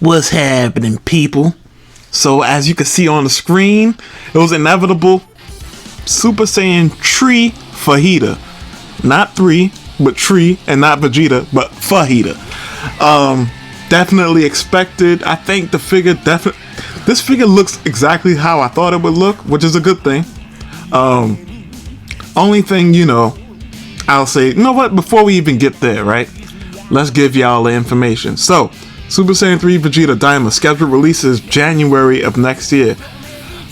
What's happening, people? So as you can see on the screen, it was inevitable. Super Saiyan 3 Vegeta. Not 3, but 3, and not Vegeta, but Vegeta. Definitely expected. I think the figure this figure looks exactly how I thought it would look, which is a good thing. Only thing, I'll say, you know what, before we even get there, right? Let's give y'all the information. So, Super Saiyan 3 Vegeta Daima scheduled releases January of next year.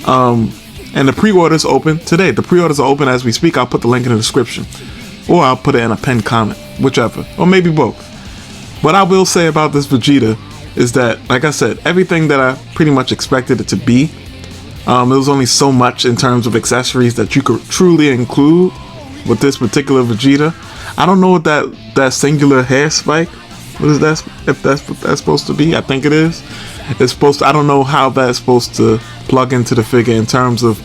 And the pre-orders open today. The pre-orders are open as we speak. I'll put the link in the description. Or I'll put it in a pinned comment. Whichever. Or maybe both. What I will say about this Vegeta is that, like I said, everything that I pretty much expected it to be. There was only so much in terms of accessories that you could truly include with this particular Vegeta. I don't know what that singular hair spike, what is that, if that's what that's supposed to be. I think it is. It's supposed to, I don't know how that's supposed to plug into the figure in terms of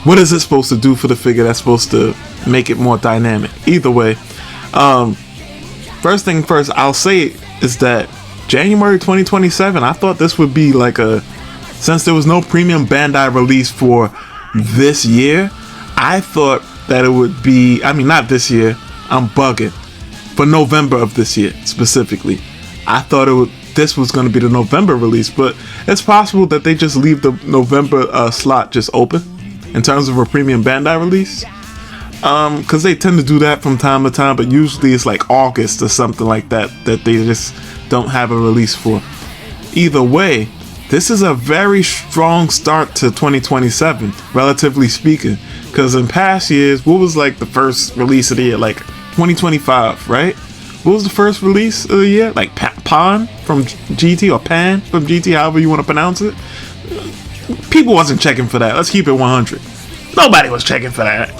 what is it supposed to do for the figure that's supposed to make it more dynamic. Either way, first thing first, I'll say is that January 2027, I thought this would be like since there was no premium Bandai release for this year, I thought that it would be, not this year, I'm bugging, for November of this year specifically. I thought this was going to be the November release, but it's possible that they just leave the November slot just open in terms of a premium Bandai release, because they tend to do that from time to time, but usually it's like August or something like that they just don't have a release for. Either way, this is a very strong start to 2027, relatively speaking, because in past years, what was like the first release of the year? Like 2025, right? What was the first release of the year? Like Pan from GT, or Pan from GT, however you want to pronounce it. People wasn't checking for that. Let's keep it 100. Nobody was checking for that.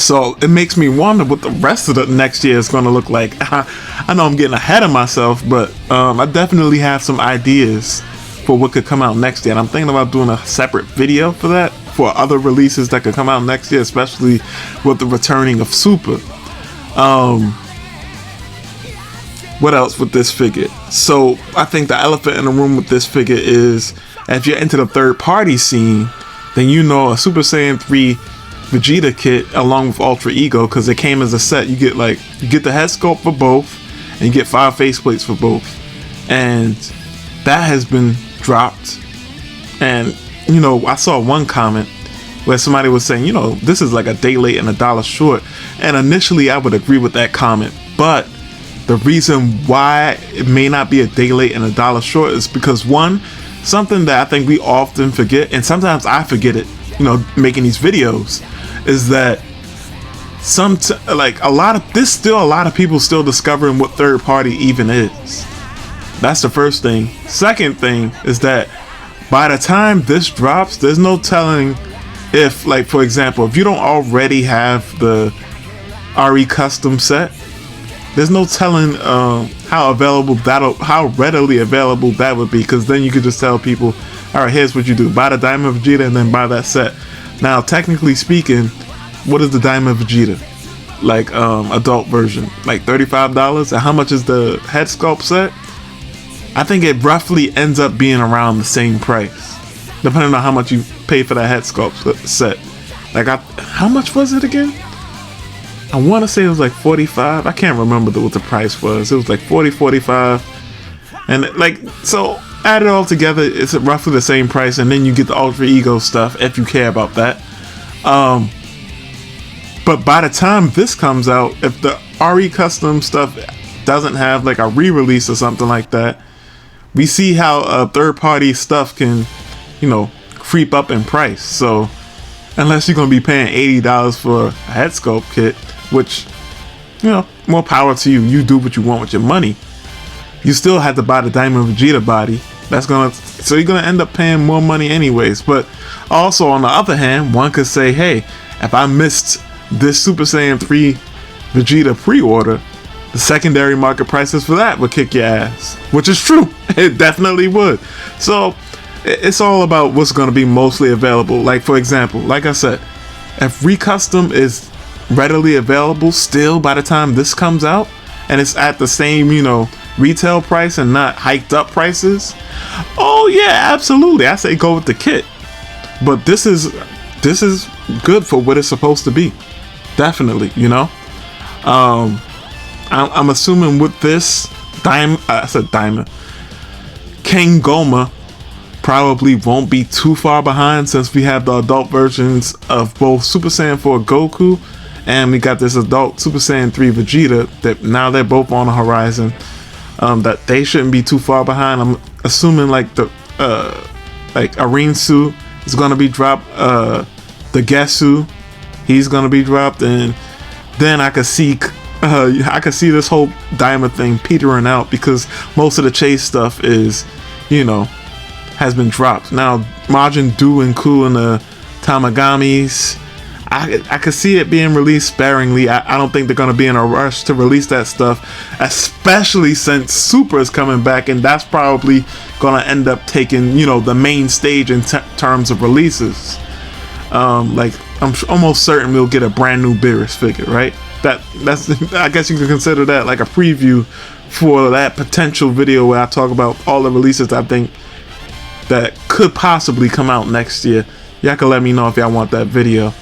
So it makes me wonder what the rest of the next year is going to look like. I know I'm getting ahead of myself, but I definitely have some ideas for what could come out next year. And I'm thinking about doing a separate video for that, for other releases that could come out next year, especially with the returning of Super. What else with this figure? So I think the elephant in the room with this figure is, if you're into the third party scene, then a Super Saiyan 3 Vegeta kit along with Ultra Ego, because it came as a set. You get the head sculpt for both, and you get 5 faceplates for both, and that has been dropped. And I saw one comment where somebody was saying, this is like a day late and $1 short, and initially I would agree with that comment, but the reason why it may not be a day late and $1 short is because, one, something that I think we often forget, and sometimes I forget it, making these videos, is that a lot of people still discovering what third party even is. That's the first thing. Second thing is that by the time this drops, there's no telling if, like, for example, if you don't already have the RE custom set, there's no telling how readily available that would be, because then you could just tell people, all right, here's what you do: buy the Daima Vegeta and then buy that set. Now, technically speaking, what is the Daima Vegeta? Like, adult version, like $35. And how much is the head sculpt set? I think it roughly ends up being around the same price, depending on how much you pay for that head sculpt set. Like, how much was it again? I want to say it was like 45. I can't remember what the price was. It was like 40, 45. And so add it all together, it's roughly the same price. And then you get the Ultra Ego stuff if you care about that. But by the time this comes out, if the RE custom stuff doesn't have like a re-release or something like that, we see how third party stuff can, creep up in price. So unless you're going to be paying $80 for a head sculpt kit, which, more power to you. You do what you want with your money. You still have to buy the Daima Vegeta body. So you're gonna end up paying more money anyways. But also, on the other hand, one could say, hey, if I missed this Super Saiyan 3 Vegeta pre-order, the secondary market prices for that would kick your ass. Which is true. It definitely would. So it's all about what's going to be mostly available. Like, for example, like I said, if Recustom is readily available still by the time this comes out, and it's at the same, retail price and not hiked up prices, oh yeah, absolutely, I say go with the kit. But this is good for what it's supposed to be, definitely, you know. I'm assuming with this Daima, King Goma probably won't be too far behind, since we have the adult versions of both Super Saiyan 4 Goku, and we got this adult Super Saiyan 3 Vegeta that now they're both on the horizon. That they shouldn't be too far behind. I'm assuming like the Arinsu is gonna be dropped, the Gesu, he's gonna be dropped, and then I could see this whole Daima thing petering out, because most of the chase stuff is, you know, has been dropped. Now Majin Du and Ku and the Tamagamis, I could see it being released sparingly. I don't think they're going to be in a rush to release that stuff, especially since Super is coming back, and that's probably going to end up taking, you know, the main stage in terms of releases. Like, I'm almost certain we'll get a brand new Beerus figure, right? That's I guess you could consider that like a preview for that potential video where I talk about all the releases I think that could possibly come out next year. Y'all can let me know if y'all want that video.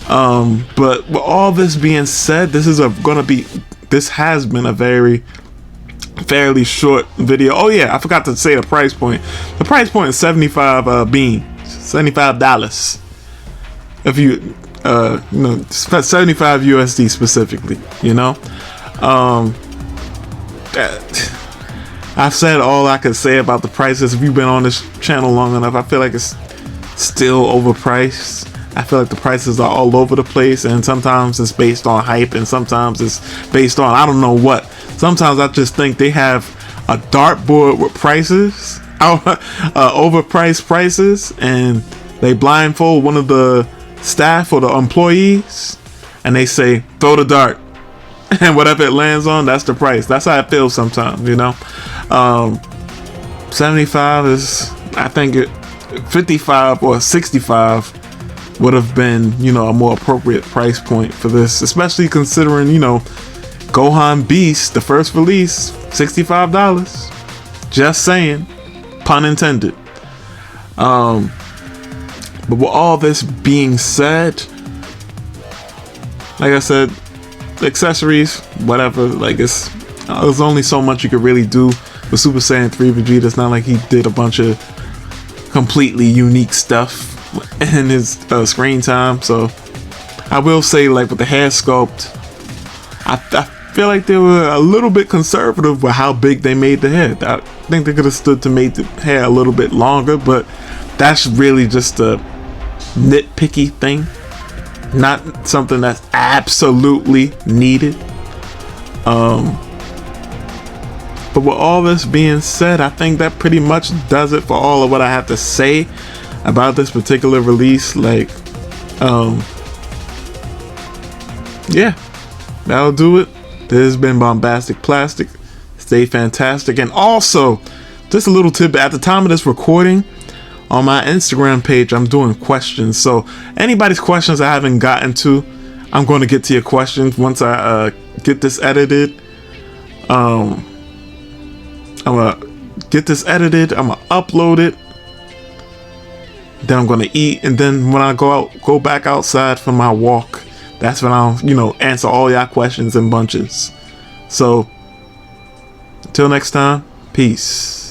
But with all this being said, this has been a fairly short video. Oh yeah, I forgot to say the price point. The price point is $75. If you you know, 75 USD specifically, you know. I've said all I could say about the prices. If you've been on this channel long enough, I feel like it's still overpriced. I feel like the prices are all over the place, and sometimes it's based on hype, and sometimes it's based on I don't know what. Sometimes I just think they have a dartboard with prices, overpriced prices, and they blindfold one of the staff or the employees, and they say throw the dart, and whatever it lands on, that's the price. That's how it feels sometimes, you know. 75 is, I think 55 or 65 would have been, you know, a more appropriate price point for this, especially considering, you know, Gohan Beast, the first release, $65. Just saying, pun intended. But with all this being said, like I said, accessories, whatever, like there's only so much you could really do with Super Saiyan 3 Vegeta. It's not like he did a bunch of completely unique stuff in his screen time. So I will say, like with the hair sculpt, I feel like they were a little bit conservative with how big they made the head. I think they could have stood to make the hair a little bit longer, but that's really just a nitpicky thing, not something that's absolutely needed. But with all this being said, I think that pretty much does it for all of what I have to say about this particular release. Like, yeah, that'll do it. This has been Bombastic Plastic. Stay fantastic. And also, just a little tidbit, at the time of this recording, on my Instagram page, I'm doing questions. So anybody's questions I haven't gotten to, I'm going to get to your questions once I get this edited. I'm gonna get this edited, I'm gonna upload it, then I'm gonna eat, and then when I go back outside for my walk, that's when I'll, you know, answer all y'all questions in bunches. So until next time, peace.